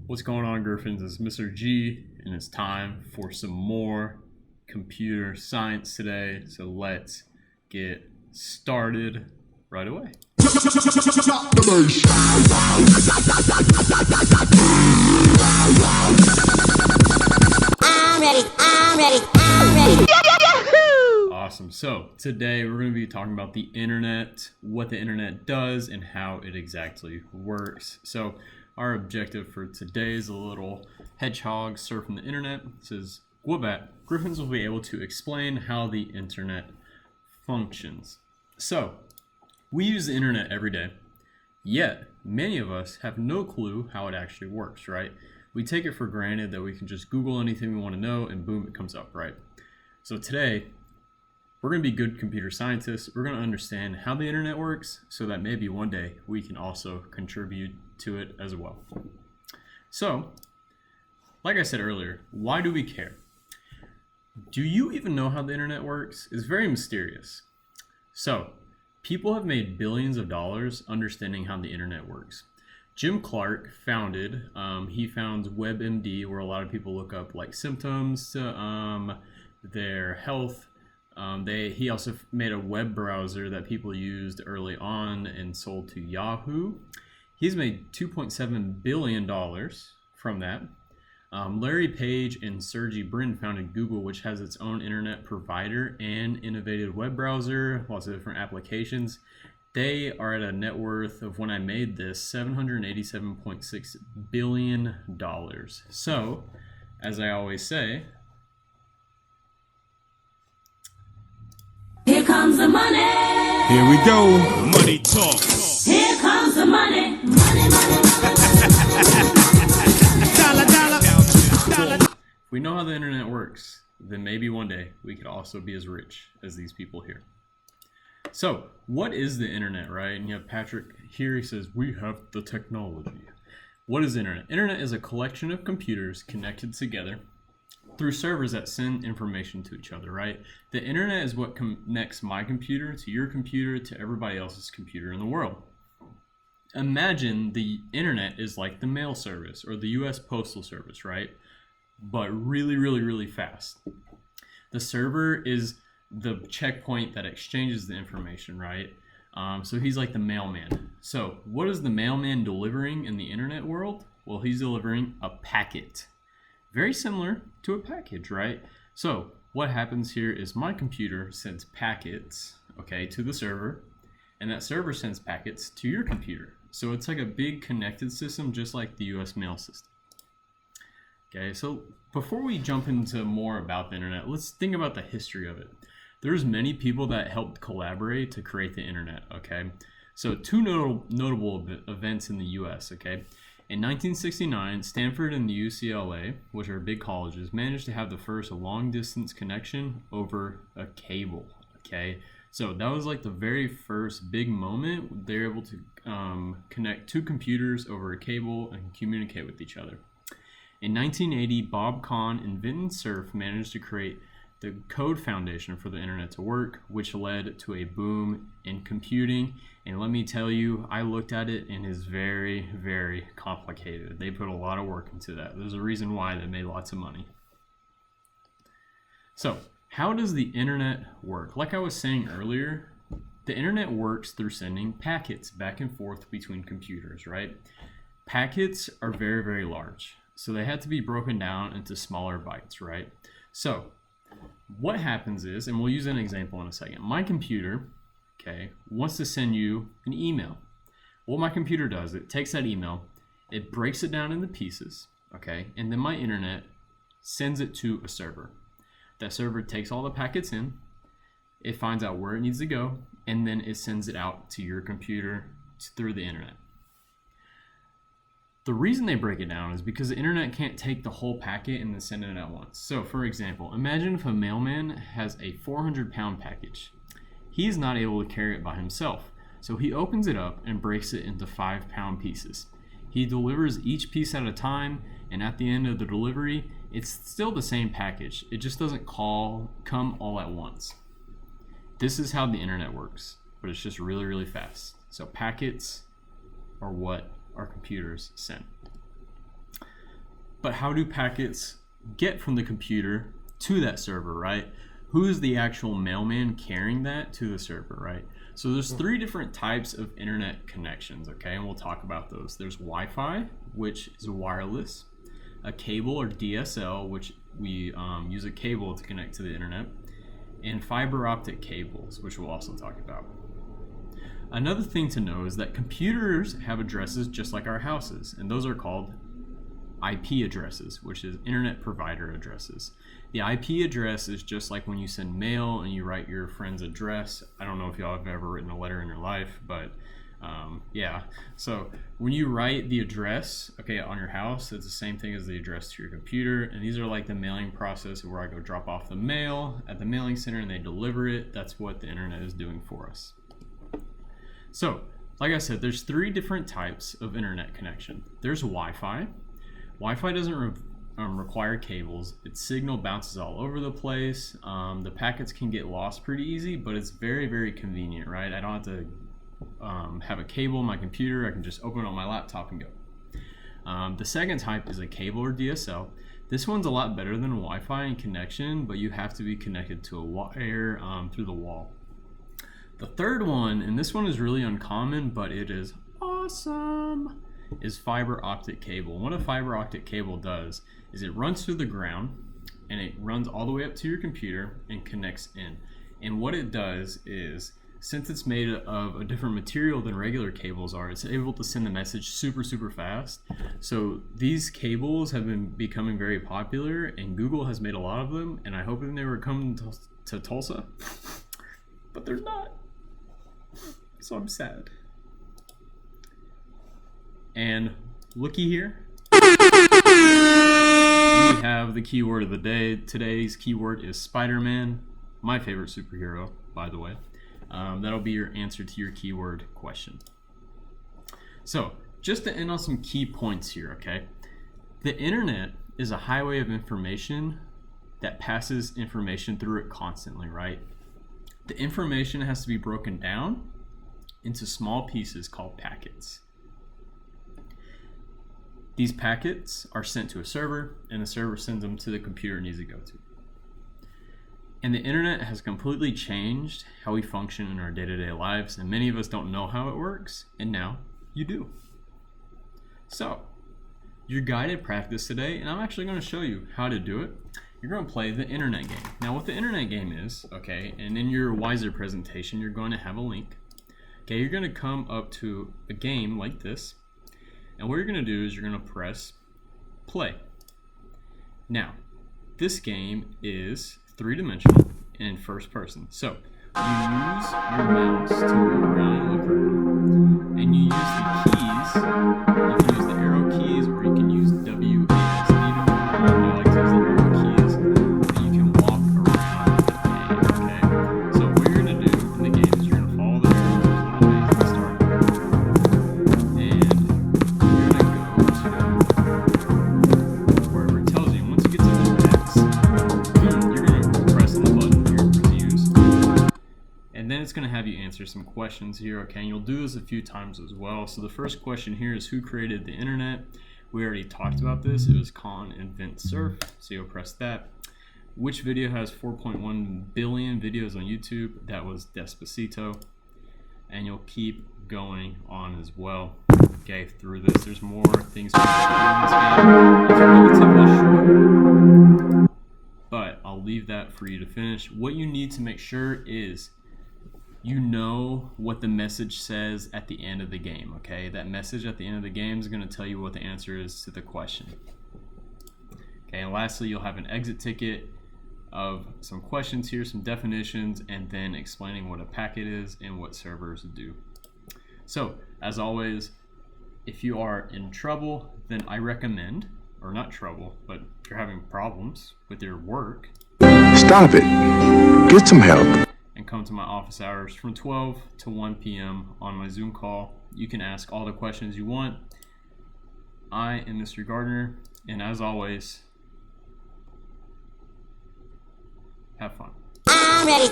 What's going on, Griffins? It's Mr. G, and it's time for some more computer science today. So let's get started right away. I'm ready. Awesome. So today we're going to be talking about the internet, what the internet does, and how it exactly works. So our objective for today is a little hedgehog surfing the internet. It says, Woobat, Griffins will be able to explain how the internet functions. So we use the internet every day, yet many of us have no clue how it actually works, right? We take it for granted that we can just Google anything we want to know and boom, it comes up, right? So today, we're going to be good computer scientists. We're going to understand how the internet works so that maybe one day we can also contribute to it as well. So, like I said earlier, why do we care? Do you even know how the internet works? It's very mysterious. So, people have made billions of dollars understanding how the internet works. Jim Clark founded WebMD, where a lot of people look up like symptoms to their health. He also made a web browser that people used early on and sold to Yahoo. He's made $2.7 billion from that. Larry Page and Sergey Brin founded Google, which has its own internet provider and innovative web browser, lots of different applications. They are at a net worth of, when I made this, $787.6 billion. So, as I always say, here comes the money. Here we go. Money talk. Here comes the money. Money. Dollar. if we know how the internet works, then maybe one day we could also be as rich as these people here. So, what is the internet, right? And you have Patrick here, he says, we have the technology. What is the internet? Internet is a collection of computers connected together through servers that send information to each other, right? The internet is what connects my computer to your computer to everybody else's computer in the world. Imagine the internet is like the mail service or the US Postal Service, right? But really, really, really fast. The server is the checkpoint that exchanges the information, right? So he's like the mailman. So what is the mailman delivering in the internet world? Well, he's delivering a packet. Very similar to a package, right? So what happens here is my computer sends packets, okay, to the server, and that server sends packets to your computer. So it's like a big connected system, just like the US mail system. Okay, so before we jump into more about the internet, let's think about the history of it. There's many people that helped collaborate to create the internet, okay? So two notable events in the US, okay? In 1969, Stanford and the UCLA, which are big colleges, managed to have the first long-distance connection over a cable, okay? So that was like the very first big moment. They were able to connect two computers over a cable and communicate with each other. In 1980, Bob Kahn and Vinton Cerf managed to create the code foundation for the internet to work, which led to a boom in computing. And let me tell you, I looked at it and it's very, very complicated. They put a lot of work into that. There's a reason why they made lots of money. So, how does the internet work? Like I was saying earlier, the internet works through sending packets back and forth between computers, right? Packets are very, very large. So they had to be broken down into smaller bytes, right? So what happens is, and we'll use an example in a second. My computer, okay, wants to send you an email. What my computer does, it takes that email, it breaks it down into pieces, okay, and then my internet sends it to a server. That server takes all the packets in, it finds out where it needs to go, and then it sends it out to your computer through the internet. The reason they break it down is because the internet can't take the whole packet and then send it at once. So for example, imagine if a mailman has a 400-pound package. He is not able to carry it by himself. So he opens it up and breaks it into 5-pound pieces. He delivers each piece at a time, and at the end of the delivery, it's still the same package. It just doesn't come all at once. This is how the internet works, but it's just really, really fast. So packets are what our computers send. But how do packets get from the computer to that server, right? Who is the actual mailman carrying that to the server, right? So there's 3 different types of internet connections, okay? And we'll talk about those. There's Wi-Fi, which is wireless, a cable or DSL, which we use a cable to connect to the internet, and fiber optic cables, which we'll also talk about. Another thing to know is that computers have addresses just like our houses, and those are called IP addresses, which is internet provider addresses. The IP address is just like when you send mail and you write your friend's address. I don't know if y'all have ever written a letter in your life, but yeah. So when you write the address, okay, on your house, it's the same thing as the address to your computer. And these are like the mailing process where I go drop off the mail at the mailing center and they deliver it. That's what the internet is doing for us. So, like I said, there's 3 different types of internet connection. There's Wi-Fi. Wi-Fi doesn't require cables. Its signal bounces all over the place. The packets can get lost pretty easy, but it's very, very convenient, right? I don't have to have a cable on my computer. I can just open it on my laptop and go. The second type is a cable or DSL. This one's a lot better than Wi-Fi in connection, but you have to be connected to a wire through the wall. The third one, and this one is really uncommon, but it is awesome, is fiber optic cable. What a fiber optic cable does is it runs through the ground and it runs all the way up to your computer and connects in. And what it does is, since it's made of a different material than regular cables are, it's able to send the message super, super fast. So these cables have been becoming very popular, and Google has made a lot of them, and I hope they were coming to Tulsa, but they're not. So I'm sad. And looky here. We have the keyword of the day. Today's keyword is Spider-Man, my favorite superhero, by the way. That'll be your answer to your keyword question. So, just to end on some key points here, okay? The internet is a highway of information that passes information through it constantly, right? The information has to be broken down into small pieces called packets. These packets are sent to a server, and the server sends them to the computer it needs to go to. And the internet has completely changed how we function in our day-to-day lives, and many of us don't know how it works, and now you do. So, your guided practice today, and I'm actually going to show you how to do it. You're going to play the internet game. Now, what the internet game is, okay, and in your Wiser presentation, you're going to have a link. Okay, you're going to come up to a game like this, and what you're going to do is you're going to press play. Now, this game is 3-dimensional and in first person. So, you use your mouse to move around and look around, and you use the keys. You can use the arrow keys, or you can use W, A, S, even though I like to use the arrow keys, but you can walk around the game, okay? So what you're going to do in the game is you're going to follow the arrows little ways at the start, and you're going to go to wherever it tells you. Once you get to the X, you're going to press on the button you're going to use, and then it's going to have you answer some questions here, okay? And you'll do this a few times as well. So the first question here is, who created the internet? We already talked about this. It was Con Invent Surf, so you'll press that. Which video has 4.1 billion videos on YouTube? That was Despacito. And you'll keep going on as well. Okay, through this, there's more things we can do in this game. It's relatively short, but I'll leave that for you to finish. What you need to make sure is you know what the message says at the end of the game, okay? That message at the end of the game is going to tell you what the answer is to the question. Okay, and lastly, you'll have an exit ticket of some questions here, some definitions, and then explaining what a packet is and what servers do. So, as always, if you are in trouble, then I recommend, or not trouble, but if you're having problems with your work, stop it. Get some help. And come to my office hours from 12 to 1 p.m. on my Zoom call. You can ask all the questions you want. I am Mr. Gardner, and as always, have fun. I'm ready.